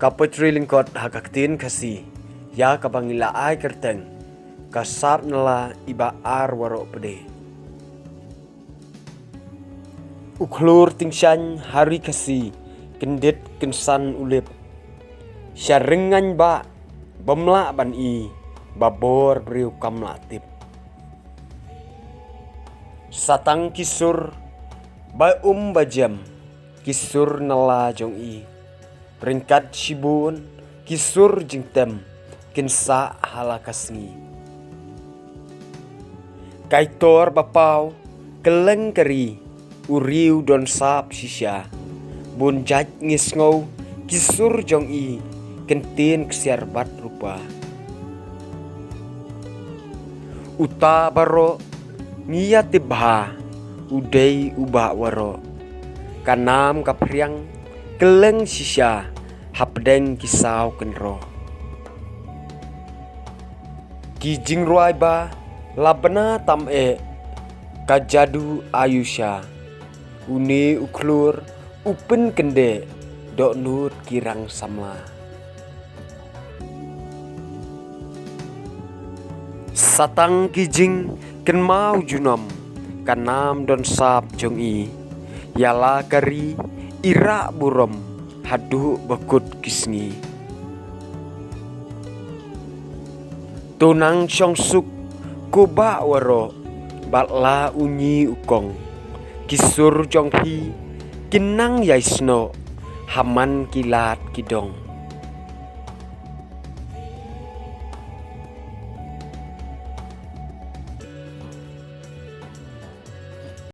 Kapatri lingkot hakaktin kasi ya kabangila ay kerteng kasap nala iba ar waro pede. Uklur tingsan hari kasi kendit kensan ulip. Syarengan ba bamla ban i babor beriu kamla tip. Satang kisur ba bajam kisur nala jong i. Peringkat sibun kisur jengtem kinsa halakasngi. Kaitor bapau keleng keri uriu don sap sisya. Bun jaj ngisngau kisur jong i kentin kesiarbat rupa. Uta baro ngia tibha udai ubah waro. Kanam kapriang keleng sisya hapdeng kisau kenro. Kijing ruai ba labna tam kajadu ayusha. Uni uklur upen kende dok nut kirang sama. Satang kijing ken mau junom kanam don sap jong i. Yala kari ira burom hadu bakut kisngi. Tunang syongsuk kuba waro batla unyi ukong. Kisur jong hi kinang yaisno haman kilat kidong.